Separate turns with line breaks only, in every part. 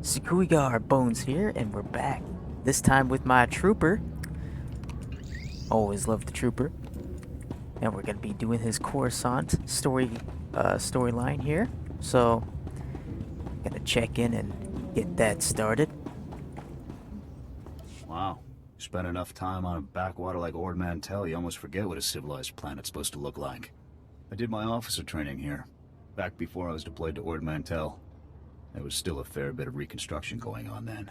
So we got our bones here, and we're back. This time with my trooper. Always love the trooper. And we're gonna be doing his Coruscant storyline here. So, gonna check in and get that started.
Wow. You spend enough time on a backwater like Ord Mantell, you almost forget what a civilized planet's supposed to look like. I did my officer training here, back before I was deployed to Ord Mantell. There was still a fair bit of reconstruction going on then.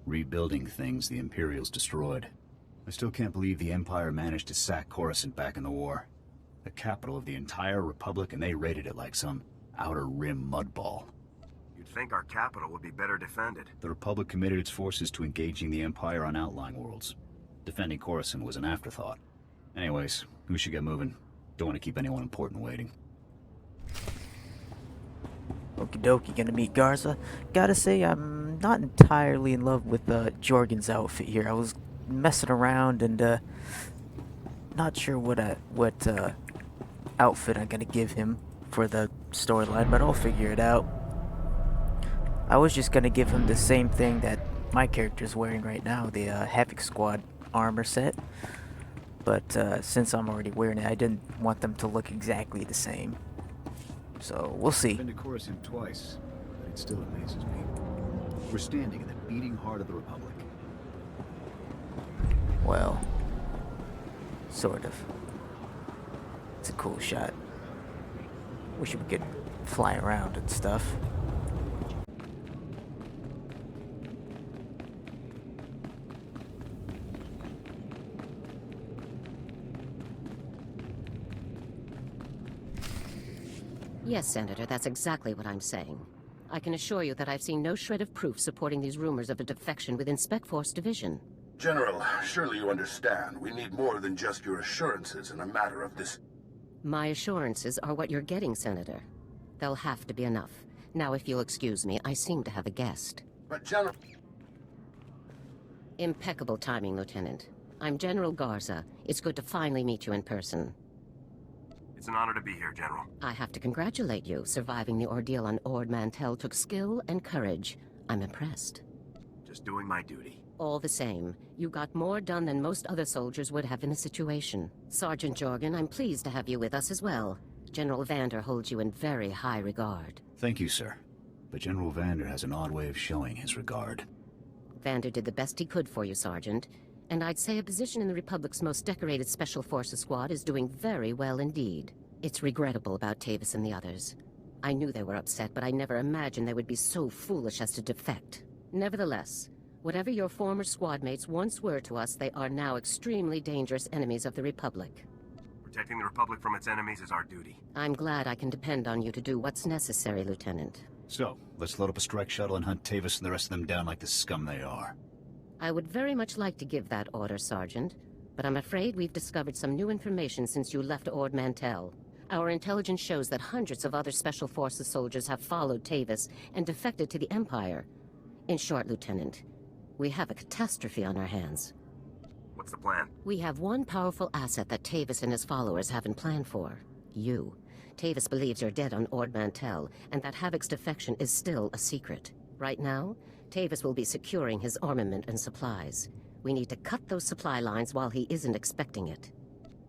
Rebuilding things the Imperials destroyed. I still can't believe the Empire managed to sack Coruscant back in the war. The capital of the entire Republic, and they raided it like some outer rim mudball.
You'd think our capital would be better defended.
The Republic committed its forces to engaging the Empire on outlying worlds. Defending Coruscant was an afterthought. Anyways, we should get moving. Don't want to keep anyone important waiting.
Okie dokie, gonna meet Garza. Gotta say, I'm not entirely in love with Jorgen's outfit here. I was messing around and not sure what outfit I'm gonna give him for the storyline, but I'll figure it out. I was just gonna give him the same thing that my character's wearing right now, the Havoc Squad armor set. But since I'm already wearing it, I didn't want them to look exactly the same. So we'll see.
I've been to Coruscant twice, but it still amazes me. We're standing in the beating heart of the Republic.
Well, sort of. It's a cool shot. Wish we could fly around and stuff.
Yes, Senator, that's exactly what I'm saying. I can assure you that I've seen no shred of proof supporting these rumors of a defection within Spec Force Division.
General, surely you understand. We need more than just your assurances in a matter of this.
My assurances are what you're getting, Senator. They'll have to be enough. Now, if you'll excuse me, I seem to have a guest.
But General...
Impeccable timing, Lieutenant. I'm General Garza. It's good to finally meet you in person.
It's an honor to be here, General.
I have to congratulate you. Surviving the ordeal on Ord Mantell took skill and courage. I'm impressed.
Just doing my duty.
All the same, you got more done than most other soldiers would have in the situation. Sergeant Jorgen, I'm pleased to have you with us as well. General Vander holds you in very high regard.
Thank you, sir. But General Vander has an odd way of showing his regard.
Vander did the best he could for you, Sergeant. And I'd say a position in the Republic's most decorated Special Forces squad is doing very well indeed. It's regrettable about Tavis and the others. I knew they were upset, but I never imagined they would be so foolish as to defect. Nevertheless, whatever your former squad mates once were to us, they are now extremely dangerous enemies of the Republic.
Protecting the Republic from its enemies is our duty.
I'm glad I can depend on you to do what's necessary, Lieutenant.
So, let's load up a strike shuttle and hunt Tavis and the rest of them down like the scum they are.
I would very much like to give that order, Sergeant, but I'm afraid we've discovered some new information since you left Ord Mantell. Our intelligence shows that hundreds of other Special Forces soldiers have followed Tavis and defected to the Empire. In short, Lieutenant, we have a catastrophe on our hands.
What's the plan?
We have one powerful asset that Tavis and his followers haven't planned for. You. Tavis believes you're dead on Ord Mantell, and that Havoc's defection is still a secret. Right now, Tavis will be securing his armament and supplies. We need to cut those supply lines while he isn't expecting it.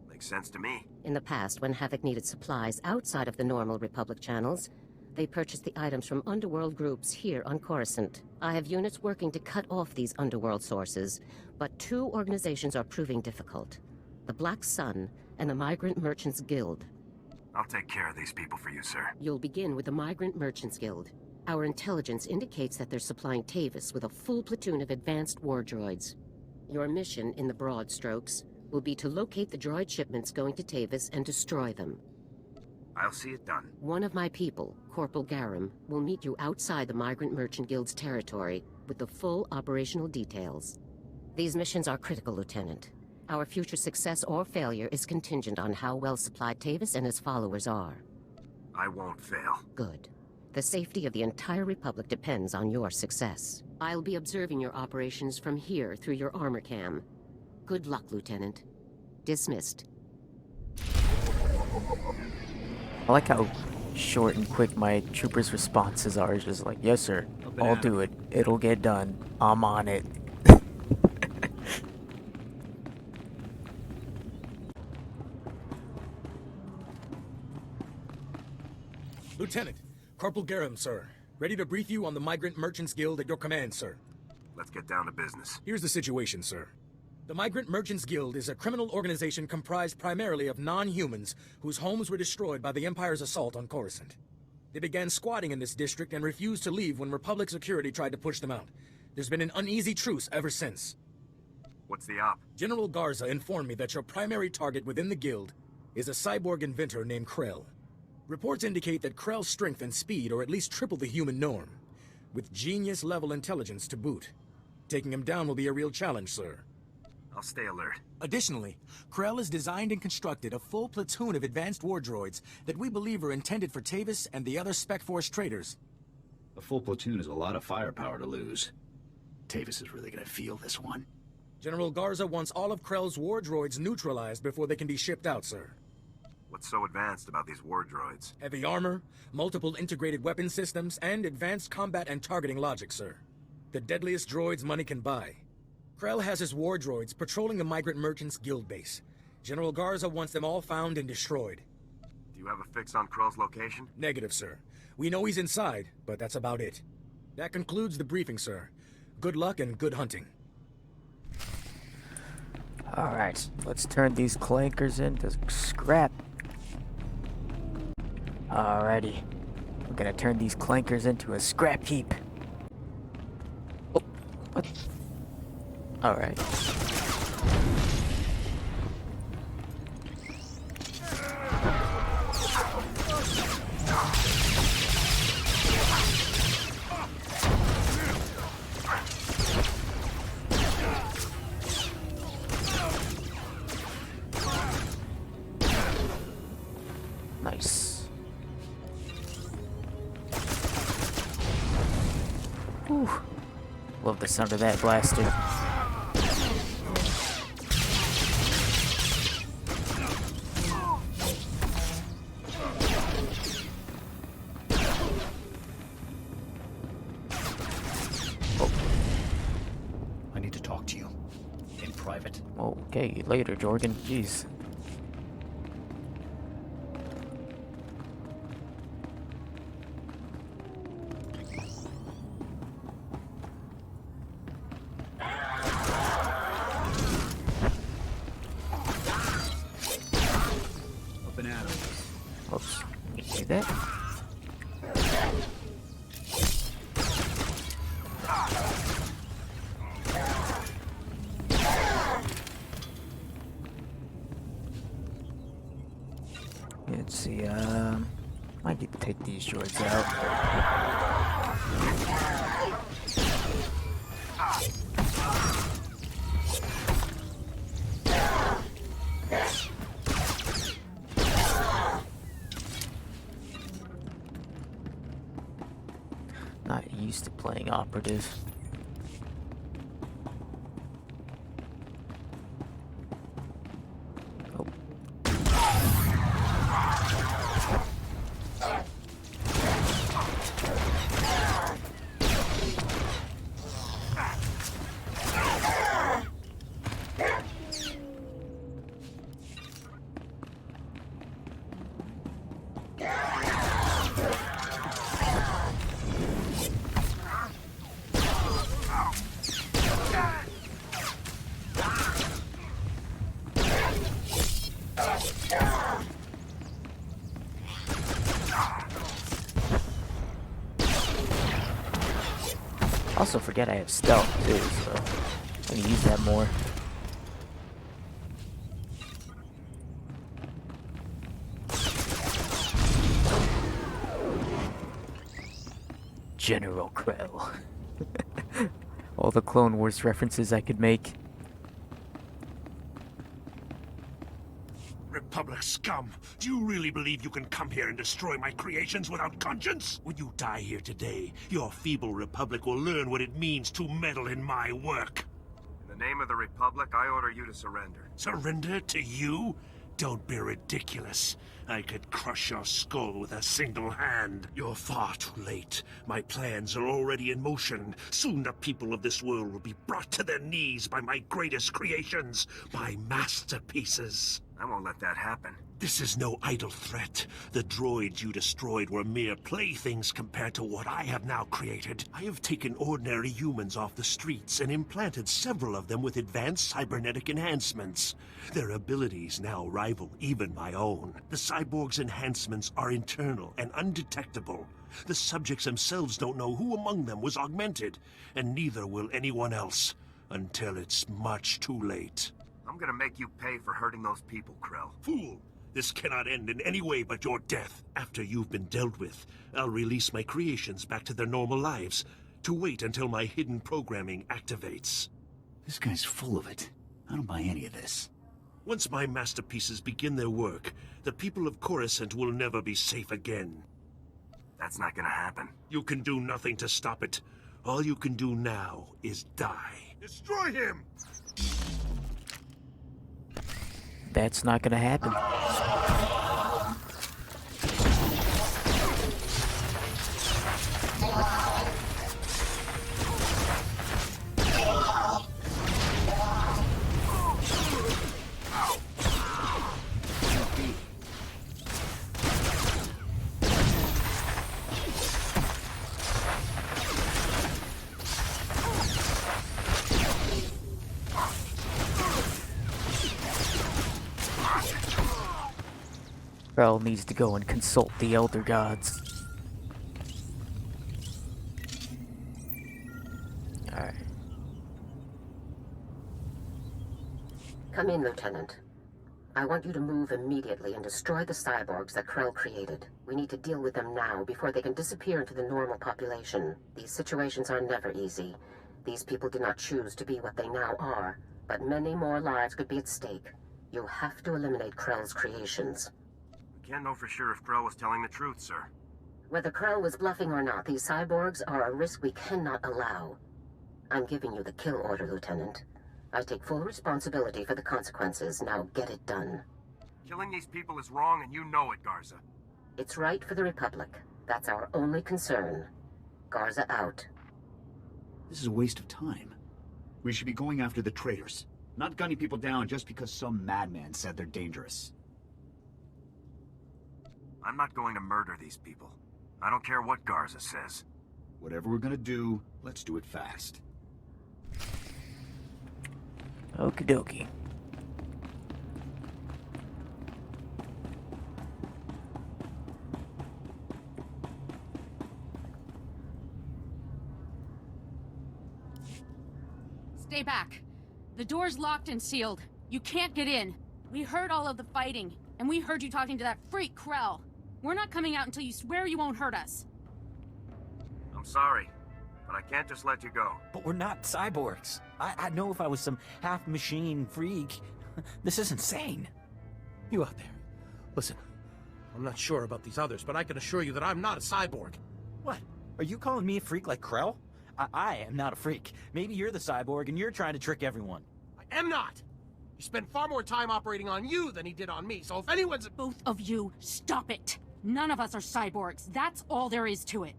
Makes sense to me.
In the past, when Havoc needed supplies outside of the normal Republic channels, they purchased the items from underworld groups here on Coruscant. I have units working to cut off these underworld sources, but two organizations are proving difficult. The Black Sun and the Migrant Merchants Guild.
I'll take care of these people for you, sir.
You'll begin with the Migrant Merchants Guild. Our intelligence indicates that they're supplying Tavis with a full platoon of advanced war droids. Your mission, in the broad strokes, will be to locate the droid shipments going to Tavis and destroy them.
I'll see it done.
One of my people, Corporal Garum, will meet you outside the Migrant Merchant Guild's territory with the full operational details. These missions are critical, Lieutenant. Our future success or failure is contingent on how well supplied Tavis and his followers are.
I won't fail.
Good. The safety of the entire Republic depends on your success. I'll be observing your operations from here through your armor cam. Good luck, Lieutenant. Dismissed.
I like how short and quick my trooper's responses are. It's just like, yes, sir. I'll do it. It'll get done. I'm on it.
Lieutenant, Corporal Garham, sir. Ready to brief you on the Migrant Merchants Guild at your command, sir.
Let's get down to business.
Here's the situation, sir. The Migrant Merchants Guild is a criminal organization comprised primarily of non-humans whose homes were destroyed by the Empire's assault on Coruscant. They began squatting in this district and refused to leave when Republic security tried to push them out. There's been an uneasy truce ever since.
What's the op?
General Garza informed me that your primary target within the guild is a cyborg inventor named Krell. Reports indicate that Krell's strength and speed are at least triple the human norm, with genius-level intelligence to boot. Taking him down will be a real challenge, sir.
I'll stay alert.
Additionally, Krell has designed and constructed a full platoon of advanced war droids that we believe are intended for Tavis and the other Spec Force traders.
A full platoon is a lot of firepower to lose. Tavis is really gonna feel this one.
General Garza wants all of Krell's war droids neutralized before they can be shipped out, sir.
What's so advanced about these war droids?
Heavy armor, multiple integrated weapon systems, and advanced combat and targeting logic, sir. The deadliest droids money can buy. Krell has his war droids patrolling the Migrant Merchants Guild base. General Garza wants them all found and destroyed.
Do you have a fix on Krell's location?
Negative, sir. We know he's inside, but that's about it. That concludes the briefing, sir. Good luck and good hunting.
Alright, let's turn these clankers into scrap. Alrighty. We're gonna turn these clankers into a scrap heap. Oh, what? Alright. Nice. Whew. Love the sound of that blaster.
I need to talk to you. In private.
Okay, later, Jorgen. Jeez.
Up and at 'em.
Oops. You see that? Let's see, might need to take these droids out. Not used to playing operative. Oh. Also forget I have stealth too, so I'm gonna use that more. General Krell. All the Clone Wars references I could make.
Republic scum! Do you really believe you can come here and destroy my creations without conscience? When you die here today, your feeble Republic will learn what it means to meddle in my work.
In the name of the Republic, I order you to surrender.
Surrender to you? Don't be ridiculous. I could crush your skull with a single hand. You're far too late. My plans are already in motion. Soon the people of this world will be brought to their knees by my greatest creations, my masterpieces.
I won't let that happen.
This is no idle threat. The droids you destroyed were mere playthings compared to what I have now created. I have taken ordinary humans off the streets and implanted several of them with advanced cybernetic enhancements. Their abilities now rival even my own. The cyborgs' enhancements are internal and undetectable. The subjects themselves don't know who among them was augmented, and neither will anyone else, until it's much too late.
I'm gonna make you pay for hurting those people, Krell.
Fool! This cannot end in any way but your death. After you've been dealt with, I'll release my creations back to their normal lives, to wait until my hidden programming activates.
This guy's full of it. I don't buy any of this.
Once my masterpieces begin their work, the people of Coruscant will never be safe again.
That's not gonna happen.
You can do nothing to stop it. All you can do now is die. Destroy him!
That's not gonna happen. Krell needs to go and consult the Elder Gods. Alright.
Come in, Lieutenant. I want you to move immediately and destroy the cyborgs that Krell created. We need to deal with them now before they can disappear into the normal population. These situations are never easy. These people did not choose to be what they now are, but many more lives could be at stake. You have to eliminate Krell's creations.
We can't know for sure if Krell was telling the truth, sir.
Whether Krell was bluffing or not, these cyborgs are a risk we cannot allow. I'm giving you the kill order, Lieutenant. I take full responsibility for the consequences. Now get it done.
Killing these people is wrong, and you know it, Garza.
It's right for the Republic. That's our only concern. Garza out.
This is a waste of time. We should be going after the traitors, not gunning people down just because some madman said they're dangerous.
I'm not going to murder these people. I don't care what Garza says.
Whatever we're gonna do, let's do it fast.
Okie dokie.
Stay back. The door's locked and sealed. You can't get in. We heard all of the fighting, and we heard you talking to that freak Krell. We're not coming out until you swear you won't hurt us.
I'm sorry, but I can't just let you go.
But we're not cyborgs. I'd know if I was some half-machine freak. This is insane.
You out there. Listen, I'm not sure about these others, but I can assure you that I'm not a cyborg.
What? Are you calling me a freak like Krell? I am not a freak. Maybe you're the cyborg and you're trying to trick everyone.
I am not! He spent far more time operating on you than he did on me, so if anyone's...
Both of you, stop it! None of us are cyborgs. That's all there is to it.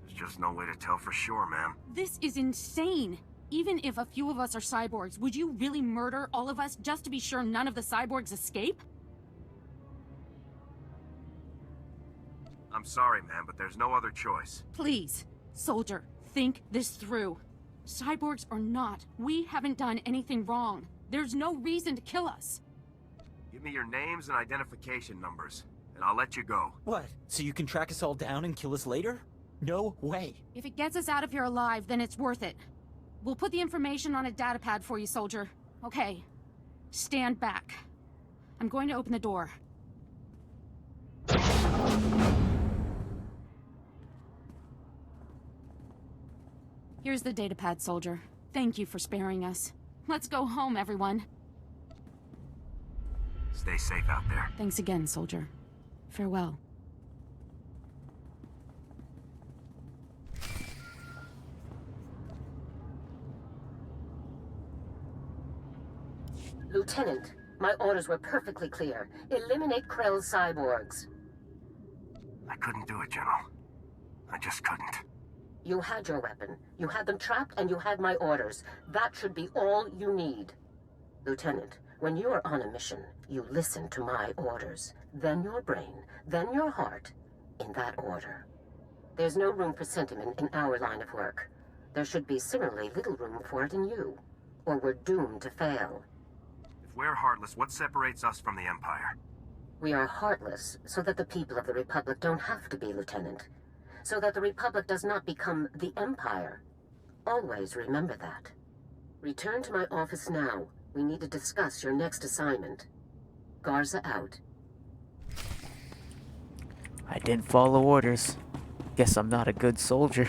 There's just no way to tell for sure, ma'am.
This is insane. Even if a few of us are cyborgs, would you really murder all of us just to be sure none of the cyborgs escape?
I'm sorry, ma'am, but there's no other choice.
Please, soldier, think this through. Cyborgs or not, we haven't done anything wrong. There's no reason to kill us.
Give me your names and identification numbers, and I'll let you go.
What? So you can track us all down and kill us later? No way.
If it gets us out of here alive, then it's worth it. We'll put the information on a datapad for you, soldier. Okay. Stand back. I'm going to open the door. Here's the datapad, soldier. Thank you for sparing us. Let's go home, everyone.
Stay safe out there.
Thanks again, soldier. Farewell.
Lieutenant, My orders were perfectly clear. Eliminate Krell's cyborgs.
I couldn't do it, General. I just couldn't.
You had your weapon. You had them trapped, and you had my orders. That should be all you need. Lieutenant, when you are on a mission, you listen to my orders. Then your brain, then your heart, in that order. There's no room for sentiment in our line of work. There should be similarly little room for it in you, or we're doomed to fail.
If we're heartless, what separates us from the Empire?
We are heartless so that the people of the Republic don't have to be, Lieutenant. So that the Republic does not become the Empire. Always remember that. Return to my office now. We need to discuss your next assignment. Garza out.
I didn't follow orders. Guess I'm not a good soldier.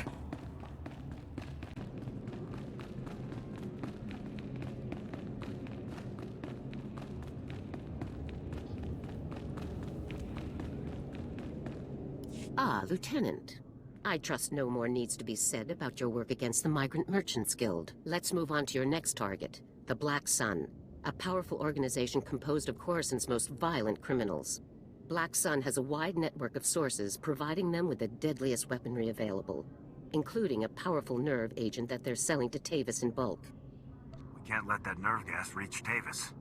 Ah, Lieutenant. I trust no more needs to be said about your work against the Migrant Merchants Guild. Let's move on to your next target, the Black Sun, a powerful organization composed of Coruscant's most violent criminals. Black Sun has a wide network of sources providing them with the deadliest weaponry available, including a powerful nerve agent that they're selling to Tavis in bulk.
We can't let that nerve gas reach Tavis.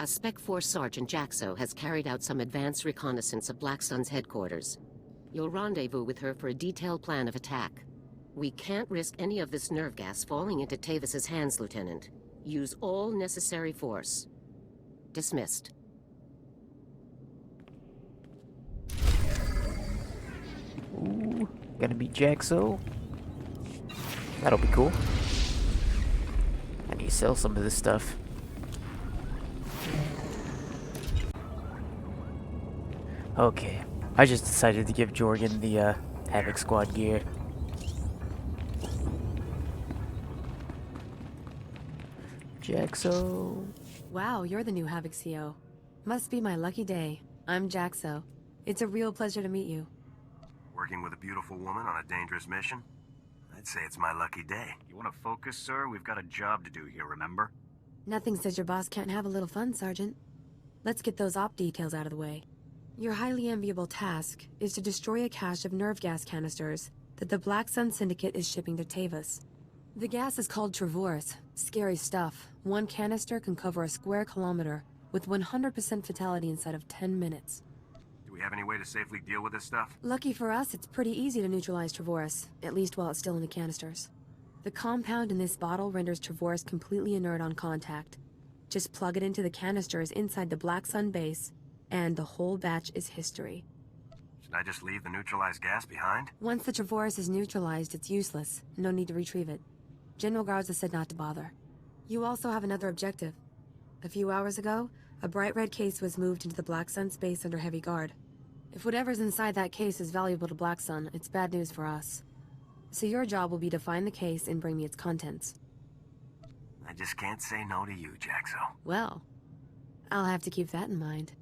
A Spec Force Sergeant Jaxo has carried out some advanced reconnaissance of Black Sun's headquarters. You'll rendezvous with her for a detailed plan of attack. We can't risk any of this nerve gas falling into Tavis's hands, Lieutenant. Use all necessary force. Dismissed.
Ooh, gonna be Jaxo. That'll be cool. I need to sell some of this stuff. Okay, I just decided to give Jorgen the Havoc Squad gear. Jaxo.
Wow, you're the new Havoc CO. Must be my lucky day. I'm Jaxo. It's a real pleasure to meet you.
Working with a beautiful woman on a dangerous mission? I'd say it's my lucky day.
You want to focus, sir? We've got a job to do here, remember?
Nothing says your boss can't have a little fun, Sergeant. Let's get those op details out of the way. Your highly enviable task is to destroy a cache of nerve gas canisters that the Black Sun Syndicate is shipping to Tavis. The gas is called Travorce. Scary stuff. One canister can cover a square kilometer with 100% fatality inside of 10 minutes.
Do we have any way to safely deal with this stuff?
Lucky for us, it's pretty easy to neutralize Travorce, at least while it's still in the canisters. The compound in this bottle renders Travorce completely inert on contact. Just plug it into the canisters inside the Black Sun base, and the whole batch is history.
Should I just leave the neutralized gas behind?
Once the Travorce is neutralized, it's useless. No need to retrieve it. General Garza said not to bother. You also have another objective. A few hours ago, a bright red case was moved into the Black Sun space under heavy guard. If whatever's inside that case is valuable to Black Sun, it's bad news for us. So your job will be to find the case and bring me its contents.
I just can't say no to you, Jaxo.
Well, I'll have to keep that in mind.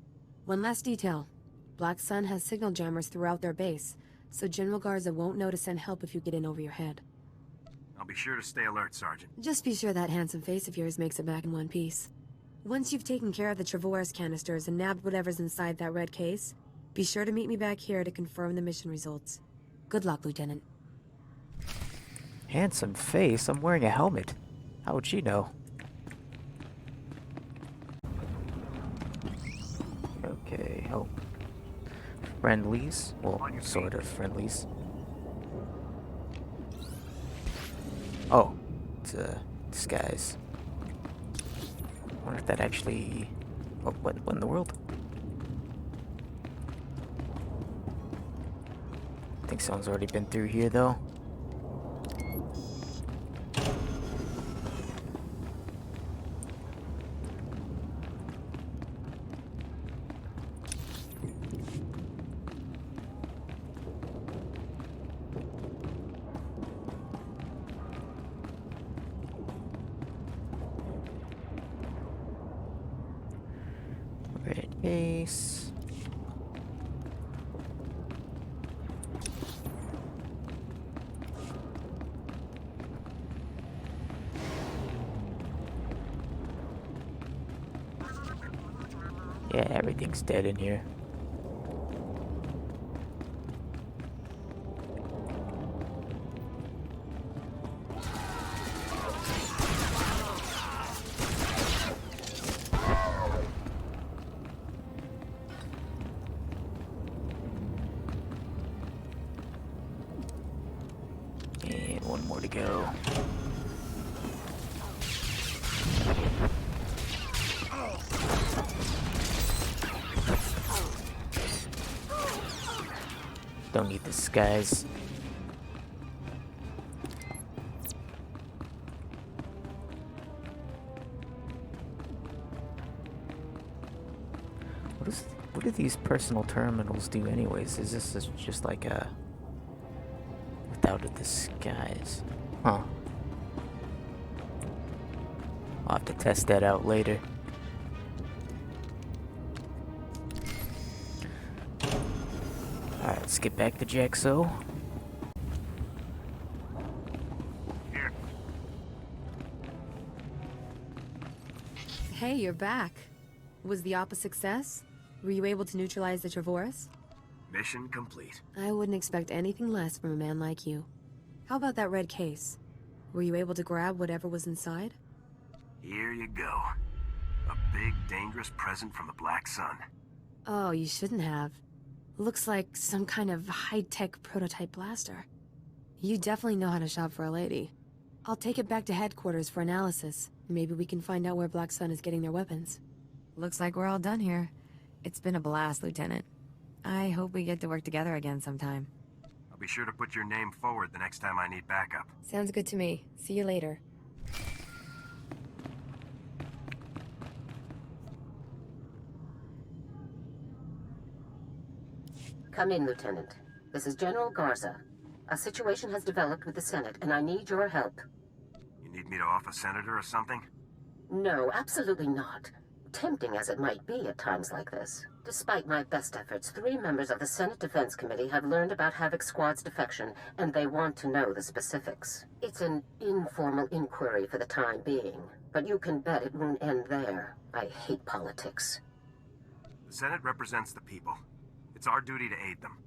One last detail. Black Sun has signal jammers throughout their base, so General Garza won't know to send help if you get in over your head.
I'll be sure to stay alert, Sergeant.
Just be sure that handsome face of yours makes it back in one piece. Once you've taken care of the Travorce canisters and nabbed whatever's inside that red case, be sure to meet me back here to confirm the mission results. Good luck, Lieutenant.
Handsome face? I'm wearing a helmet. How would she know? Okay, oh. Friendlies? Well, sort of friendlies. Oh, it's a disguise. I wonder if that actually... Oh, what in the world? I think someone's already been through here, though. Red case. Yeah, everything's dead in here. And one more to go. Don't need this, guys. What do these personal terminals do anyways? Is this just like a without a disguise? Huh. I'll have to test that out later. Alright, let's get back to Jaxo.
Here.
Hey, you're back. Was the op a success? Were you able to neutralize the Trevorus?
Mission complete.
I wouldn't expect anything less from a man like you. How about that red case? Were you able to grab whatever was inside?
Here you go. A big, dangerous present from the Black Sun.
Oh, you shouldn't have. Looks like some kind of high-tech prototype blaster. You definitely know how to shop for a lady. I'll take it back to headquarters for analysis. Maybe we can find out where Black Sun is getting their weapons. Looks like we're all done here. It's been a blast, Lieutenant. I hope we get to work together again sometime.
I'll be sure to put your name forward the next time I need backup.
Sounds good to me. See you later.
Come in, Lieutenant. This is General Garza. A situation has developed with the Senate, and I need your help.
You need me to off a senator or something?
No, absolutely not. Tempting as it might be at times like this. Despite my best efforts, 3 members of the Senate Defense Committee have learned about Havoc Squad's defection, and they want to know the specifics. It's an informal inquiry for the time being, but you can bet it won't end there. I hate politics.
The Senate represents the people. It's our duty to aid them.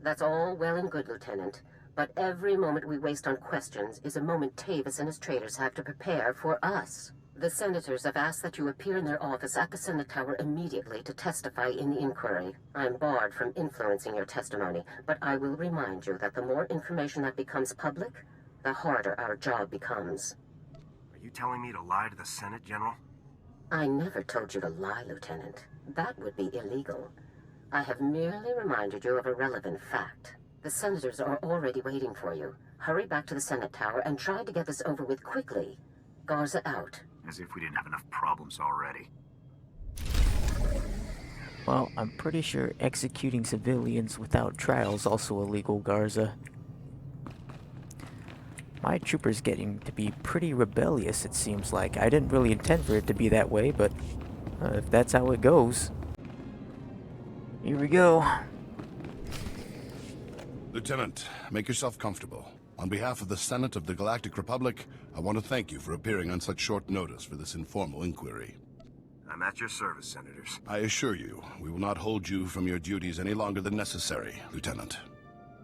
That's all well and good, Lieutenant. But every moment we waste on questions is a moment Tavis and his traitors have to prepare for us. The senators have asked that you appear in their office at the Senate Tower immediately to testify in the inquiry. I'm barred from influencing your testimony, but I will remind you that the more information that becomes public, the harder our job becomes.
Are you telling me to lie to the Senate, General?
I never told you to lie, Lieutenant. That would be illegal. I have merely reminded you of a relevant fact. The senators are already waiting for you. Hurry back to the Senate Tower and try to get this over with quickly. Garza out.
As if we didn't have enough problems already.
Well, I'm pretty sure executing civilians without trial is also illegal, Garza. My trooper's getting to be pretty rebellious, it seems like. I didn't really intend for it to be that way, but if that's how it goes. Here we go.
Lieutenant, make yourself comfortable. On behalf of the Senate of the Galactic Republic, I want to thank you for appearing on such short notice for this informal inquiry.
I'm at your service, Senators.
I assure you, we will not hold you from your duties any longer than necessary, Lieutenant.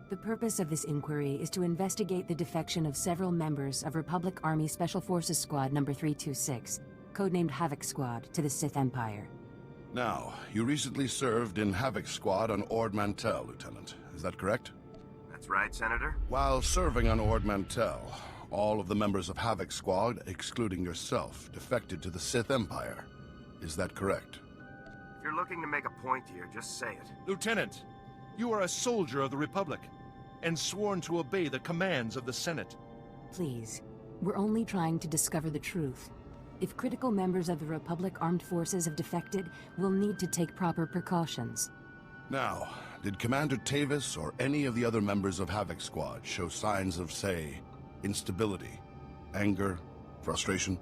The purpose of this inquiry is to investigate the defection of several members of Republic Army Special Forces Squad number 326, codenamed Havoc Squad, to the Sith Empire.
Now, you recently served in Havoc Squad on Ord Mantell, Lieutenant. Is that correct?
That's right, Senator.
While serving on Ord Mantell, all of the members of Havoc Squad, excluding yourself, defected to the Sith Empire. Is that correct?
If you're looking to make a point here, just say it.
Lieutenant, you are a soldier of the Republic, and sworn to obey the commands of the Senate.
Please, we're only trying to discover the truth. If critical members of the Republic Armed Forces have defected, we'll need to take proper precautions.
Now, did Commander Tavis or any of the other members of Havoc Squad show signs of, say, instability, anger, frustration?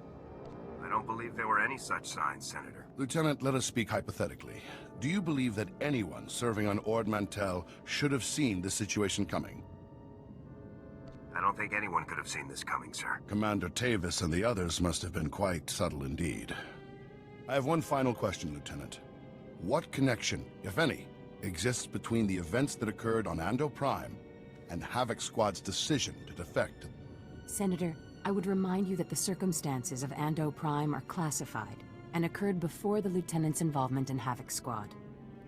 I don't believe there were any such signs, Senator.
Lieutenant, let us speak hypothetically. Do you believe that anyone serving on Ord Mantell should have seen this situation coming?
I don't think anyone could have seen this coming, sir.
Commander Tavis and the others must have been quite subtle indeed. I have one final question, Lieutenant. What connection, if any, exists between the events that occurred on Ando Prime and Havoc Squad's decision to defect?
Senator, I would remind you that the circumstances of Ando Prime are classified and occurred before the Lieutenant's involvement in Havoc Squad.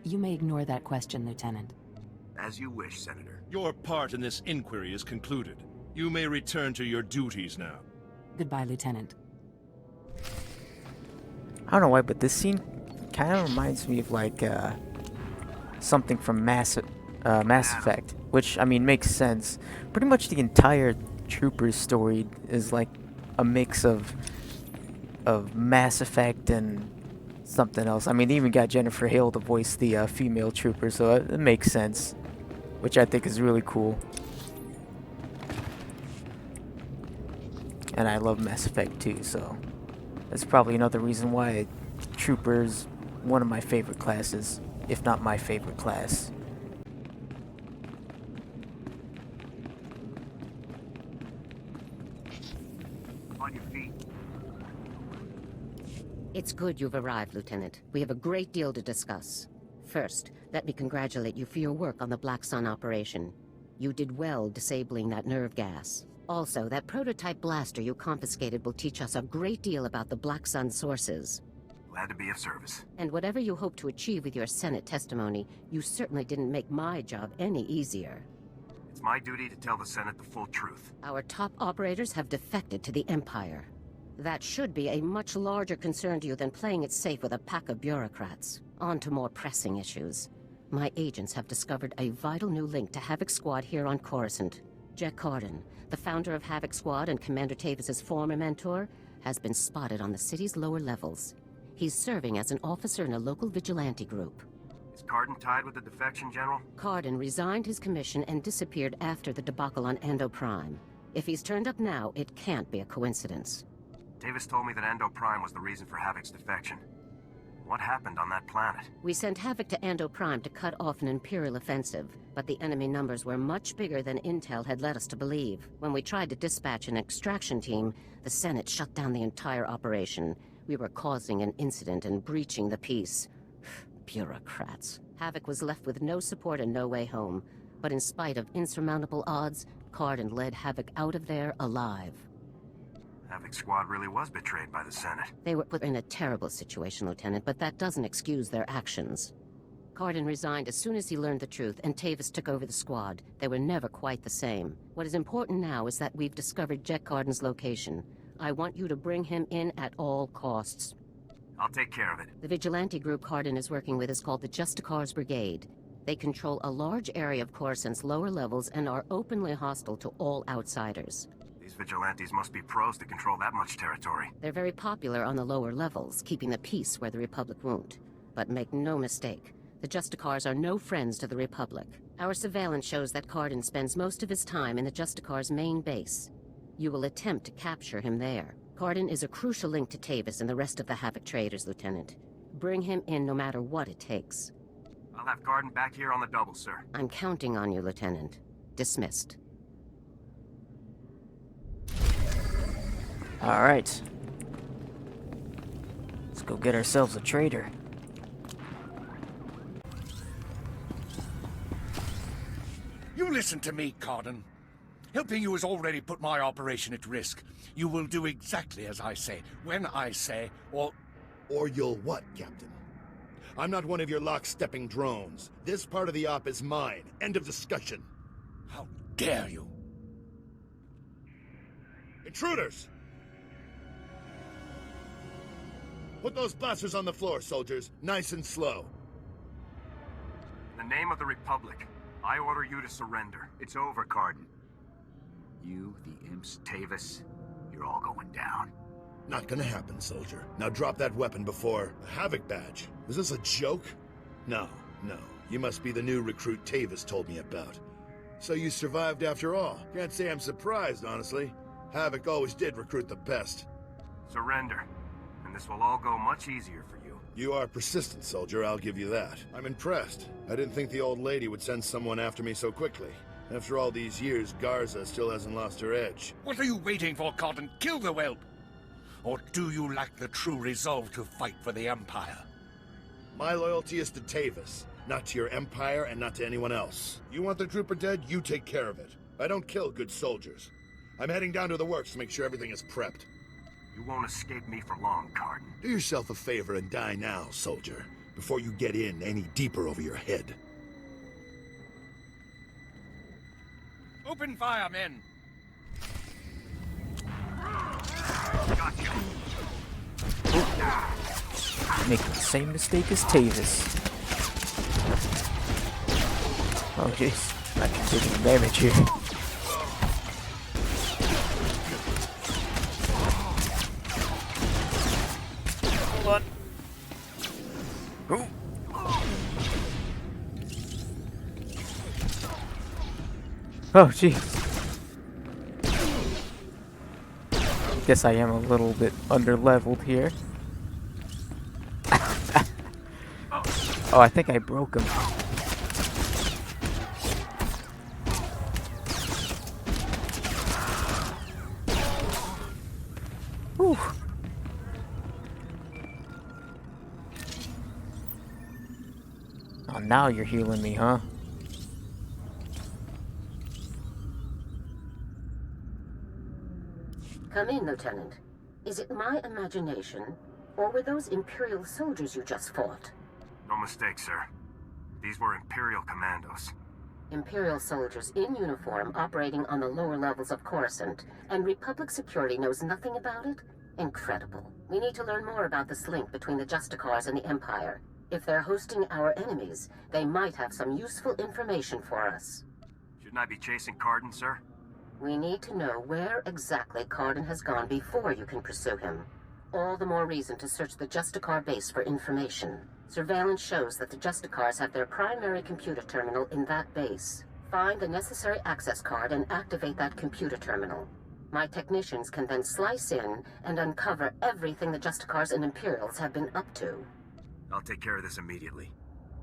You may ignore that question, Lieutenant.
As you wish, Senator.
Your part in this inquiry is concluded. You may return to your duties now.
Goodbye, Lieutenant.
I don't know why, but this scene kind of reminds me of like something from Mass Effect, which I mean makes sense. Pretty much the entire Troopers story is like a mix of Mass Effect and something else. I mean, they even got Jennifer Hale to voice the female trooper, so it makes sense, which I think is really cool. And I love Mass Effect too, so that's probably another reason why Troopers one of my favorite classes, if not my favorite class.
On your feet.
It's good you've arrived, Lieutenant. We have a great deal to discuss. First, let me congratulate you for your work on the Black Sun operation. You did well disabling that nerve gas. Also, that prototype blaster you confiscated will teach us a great deal about the Black Sun sources.
Glad to be of service.
And whatever you hope to achieve with your Senate testimony, you certainly didn't make my job any easier.
It's my duty to tell the Senate the full truth.
Our top operators have defected to the Empire. That should be a much larger concern to you than playing it safe with a pack of bureaucrats. On to more pressing issues. My agents have discovered a vital new link to Havoc Squad here on Coruscant. Jack Carden, the founder of Havoc Squad and Commander Tavis's former mentor, has been spotted on the city's lower levels. He's serving as an officer in a local vigilante group.
Is Carden tied with the defection, General?
Carden resigned his commission and disappeared after the debacle on Ando Prime. If he's turned up now, it can't be a coincidence.
Tavis told me that Ando Prime was the reason for Havoc's defection. What happened on that planet?
We sent Havoc to Ando Prime to cut off an Imperial offensive, but the enemy numbers were much bigger than Intel had led us to believe. When we tried to dispatch an extraction team, the Senate shut down the entire operation. We were causing an incident and breaching the peace. Bureaucrats. Havoc was left with no support and no way home. But in spite of insurmountable odds, Carden led Havoc out of there alive.
Havoc Squad really was betrayed by the Senate.
They were put in a terrible situation, Lieutenant, but that doesn't excuse their actions. Carden resigned as soon as he learned the truth, and Tavis took over the squad. They were never quite the same. What is important now is that we've discovered Jack Carden's location. I want you to bring him in at all costs.
I'll take care of it.
The vigilante group Carden is working with is called the SWTOR's Brigade. They control a large area of Coruscant's lower levels and are openly hostile to all outsiders.
These vigilantes must be pros to control that much territory.
They're very popular on the lower levels, keeping the peace where the Republic won't. But make no mistake, the SWTORs are no friends to the Republic. Our surveillance shows that Carden spends most of his time in the SWTOR's main base. You will attempt to capture him there. Carden is a crucial link to Tavis and the rest of the Havoc traders, Lieutenant. Bring him in no matter what it takes.
I'll have Carden back here on the double, sir.
I'm counting on you, Lieutenant. Dismissed.
Alright. Let's go get ourselves a trader.
You listen to me, Carden. Helping you has already put my operation at risk. You will do exactly as I say, when I say, or
you'll what, Captain? I'm not one of your lock-stepping drones. This part of the op is mine. End of discussion.
How dare you?
Intruders! Put those blasters on the floor, soldiers. Nice and slow.
In the name of the Republic, I order you to surrender. It's over, Carden. You, the imps, Tavis, you're all going down.
Not gonna happen, soldier. Now drop that weapon before... A Havoc badge? Is this a joke? No. You must be the new recruit Tavis told me about. So you survived after all. Can't say I'm surprised, honestly. Havoc always did recruit the best.
Surrender, and this will all go much easier for you.
You are persistent, soldier, I'll give you that. I'm impressed. I didn't think the old lady would send someone after me so quickly. After all these years, Garza still hasn't lost her edge.
What are you waiting for, Carden? Kill the whelp! Or do you lack the true resolve to fight for the Empire?
My loyalty is to Tavis, not to your empire and not to anyone else. You want the trooper dead, you take care of it. I don't kill good soldiers. I'm heading down to the works to make sure everything is prepped.
You won't escape me for long, Cardin.
Do yourself a favor and die now, soldier, before you get in any deeper over your head.
Open fire, men!
Gotcha.
Making the same mistake as Tavis. Oh jeez, I can take some damage here. Hold on. Ooh. Oh jeez. Guess I am a little bit under-leveled here. Oh, I think I broke him. Whew. Oh, now you're healing me, huh?
Come in, Lieutenant. Is it my imagination, or were those Imperial soldiers you just fought?
No mistake, sir. These were Imperial commandos.
Imperial soldiers in uniform operating on the lower levels of Coruscant, and Republic security knows nothing about it? Incredible. We need to learn more about this link between the Justicars and the Empire. If they're hosting our enemies, they might have some useful information for us.
Shouldn't I be chasing Cardin, sir?
We need to know where exactly Cardin has gone before you can pursue him. All the more reason to search the Justicar base for information. Surveillance shows that the Justicars have their primary computer terminal in that base. Find the necessary access card and activate that computer terminal. My technicians can then slice in and uncover everything the Justicars and Imperials have been up to.
I'll take care of this immediately.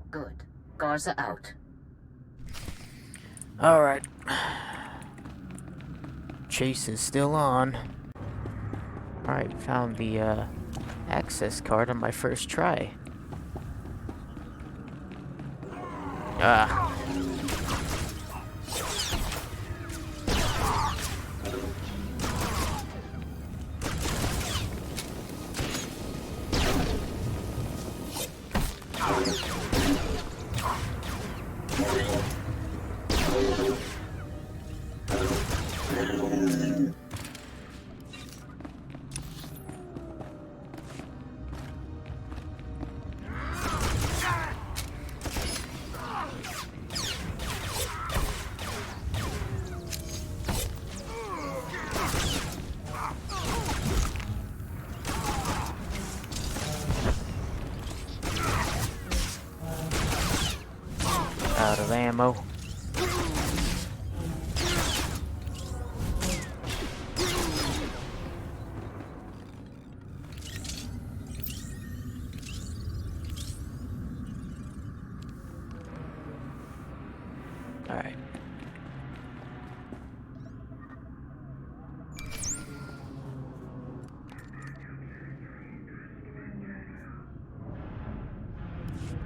Good. Garza out.
Alright. Chase is still on. Alright, found the access card on my first try. Ah. Out of ammo. All right.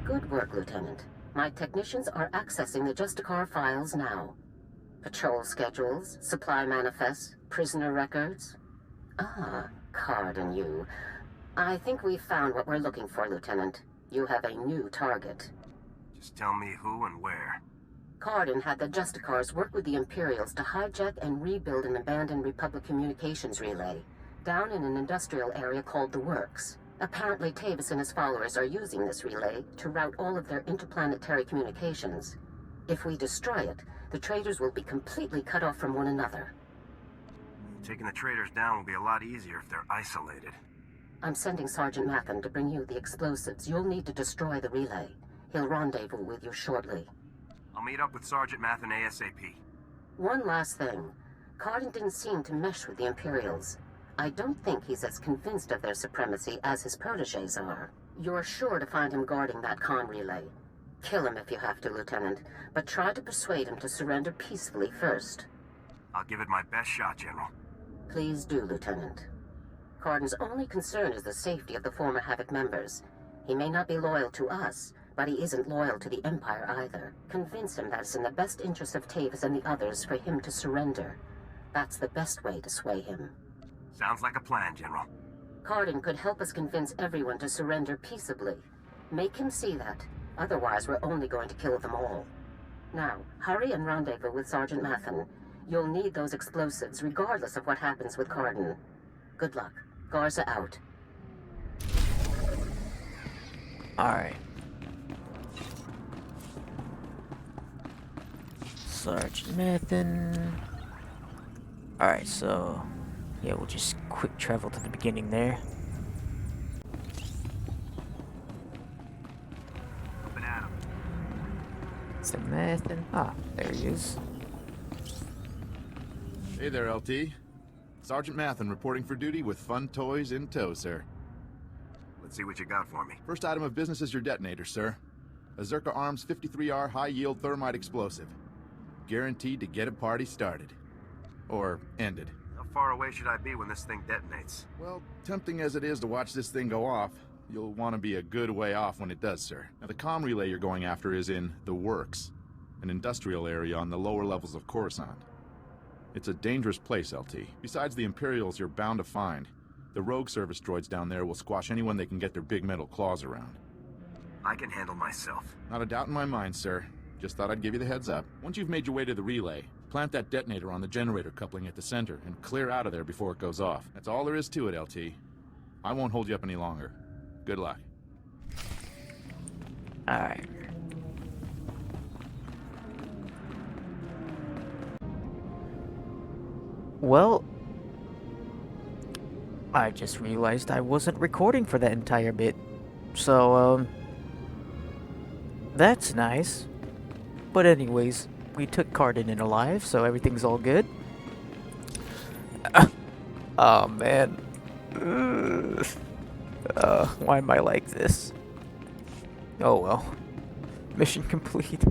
Good work, Lieutenant. My technicians are accessing the Justicar files now. Patrol schedules, supply manifests, prisoner records. Ah, Card and you. I think we've found what we're looking for, Lieutenant. You have a new target.
Just tell me who and where.
Cardin had the Justicars work with the Imperials to hijack and rebuild an abandoned Republic communications relay down in an industrial area called the Works. Apparently, Tavis and his followers are using this relay to route all of their interplanetary communications. If we destroy it, the traitors will be completely cut off from one another.
Taking the traitors down will be a lot easier if they're isolated.
I'm sending Sergeant Mathen to bring you the explosives. You'll need to destroy the relay. He'll rendezvous with you shortly.
I'll meet up with Sergeant Mathen ASAP.
One last thing. Cardin didn't seem to mesh with the Imperials. I don't think he's as convinced of their supremacy as his protégés are. You're sure to find him guarding that comm relay. Kill him if you have to, Lieutenant, but try to persuade him to surrender peacefully first.
I'll give it my best shot, General.
Please do, Lieutenant. Cardin's only concern is the safety of the former Havoc members. He may not be loyal to us, but he isn't loyal to the Empire either. Convince him that it's in the best interest of Tavis and the others for him to surrender. That's the best way to sway him.
Sounds like a plan, General.
Cardin could help us convince everyone to surrender peaceably. Make him see that. Otherwise, we're only going to kill them all. Now, hurry and rendezvous with Sergeant Mathen. You'll need those explosives, regardless of what happens with Cardin. Good luck. Garza out.
Alright. Sergeant Mathen. Alright, so... yeah, we'll just quick travel to the beginning there. Sergeant Mathen. Ah, there he is.
Hey there, LT. Sergeant Mathen reporting for duty with fun toys in tow, sir.
Let's see what you got for me.
First item of business is your detonator, sir. A Zerka Arms 53R high-yield thermite explosive. Guaranteed to get a party started. Or ended.
How far away should I be when this thing detonates?
Well, tempting as it is to watch this thing go off, you'll want to be a good way off when it does, sir. Now, the comm relay you're going after is in the Works, an industrial area on the lower levels of Coruscant. It's a dangerous place, LT. Besides the Imperials you're bound to find, the rogue service droids down there will squash anyone they can get their big metal claws around.
I can handle myself.
Not a doubt in my mind, sir. Just thought I'd give you the heads up. Once you've made your way to the relay, plant that detonator on the generator coupling at the center and clear out of there before it goes off. That's all there is to it, LT. I won't hold you up any longer. Good luck.
Alright. Well, I just realized I wasn't recording for that entire bit. So, that's nice. But anyways, we took Cardin in alive, so everything's all good. Oh, man. Why am I like this? Oh, well. Mission complete.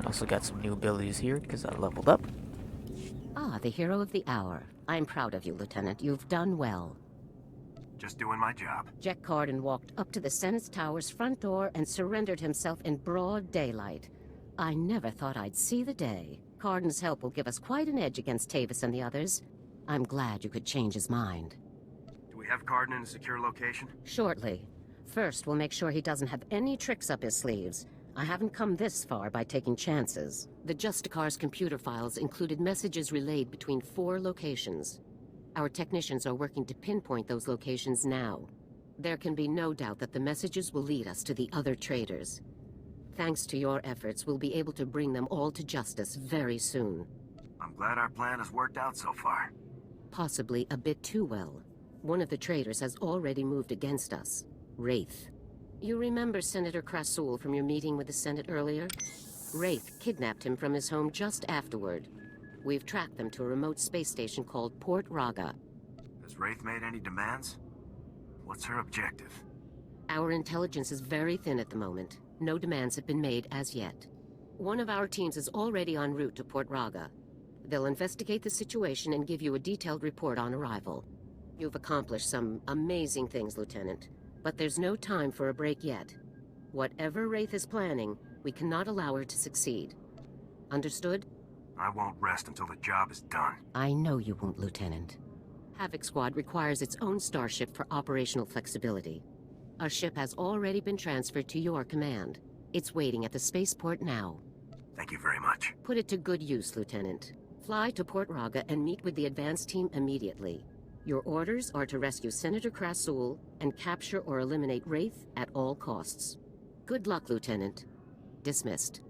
Also got some new abilities here because I leveled up.
Ah, the hero of the hour. I'm proud of you, Lieutenant. You've done well.
Just doing my job.
Jack Cardin walked up to the Senate's tower's front door and surrendered himself in broad daylight. I never thought I'd see the day. Cardin's help will give us quite an edge against Tavis and the others. I'm glad you could change his mind.
Do we have Cardin in a secure location?
Shortly. First, we'll make sure he doesn't have any tricks up his sleeves. I haven't come this far by taking chances. The Justicar's computer files included messages relayed between 4 locations. Our technicians are working to pinpoint those locations now. There can be no doubt that the messages will lead us to the other traitors. Thanks to your efforts, we'll be able to bring them all to justice very soon.
I'm glad our plan has worked out so far.
Possibly a bit too well. One of the traitors has already moved against us. Wraith. You remember Senator Krasul from your meeting with the Senate earlier? Wraith kidnapped him from his home just afterward. We've tracked them to a remote space station called Port Raga.
Has Wraith made any demands? What's her objective?
Our intelligence is very thin at the moment. No demands have been made as yet. One of our teams is already en route to Port Raga. They'll investigate the situation and give you a detailed report on arrival. You've accomplished some amazing things, Lieutenant. But there's no time for a break yet. Whatever Wraith is planning, we cannot allow her to succeed. Understood?
I won't rest until the job is done.
I know you won't, Lieutenant. Havoc Squad requires its own starship for operational flexibility. A ship has already been transferred to your command. It's waiting at the spaceport now.
Thank you very much.
Put it to good use, Lieutenant. Fly to Port Raga and meet with the advance team immediately. Your orders are to rescue Senator Krasul and capture or eliminate Wraith at all costs. Good luck, Lieutenant. Dismissed.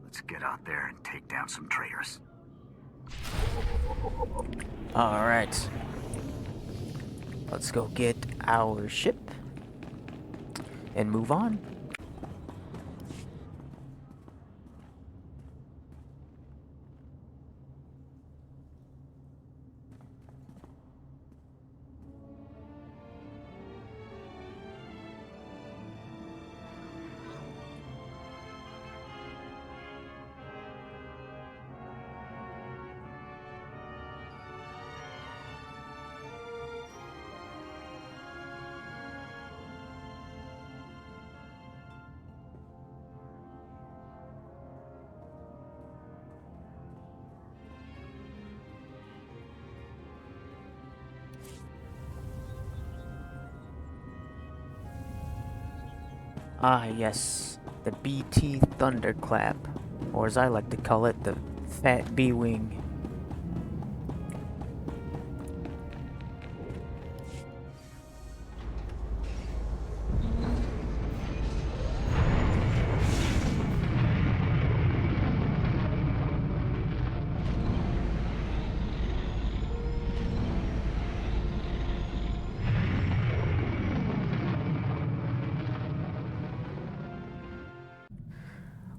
Let's get out there and take down some traitors.
Alright. Let's go get our ship and move on. Ah, yes, the BT Thunderclap, or as I like to call it, the Fat B-Wing.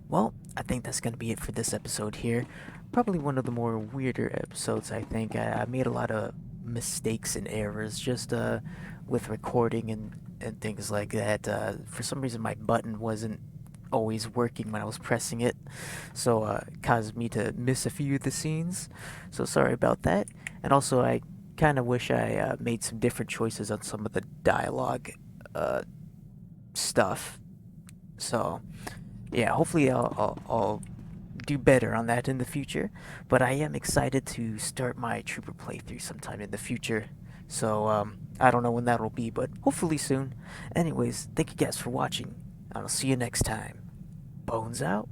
Well, I think that's gonna be it for this episode here. Probably one of the more weirder episodes, I think. I made a lot of mistakes and errors just with recording and things like that. For some reason, my button wasn't always working when I was pressing it, so it caused me to miss a few of the scenes. So sorry about that. And also, I kind of wish I made some different choices on some of the dialogue stuff. So yeah, hopefully I'll do better on that in the future. But I am excited to start my Trooper playthrough sometime in the future. So I don't know when that'll be, but hopefully soon. Anyways, thank you guys for watching. I'll see you next time. Bones out.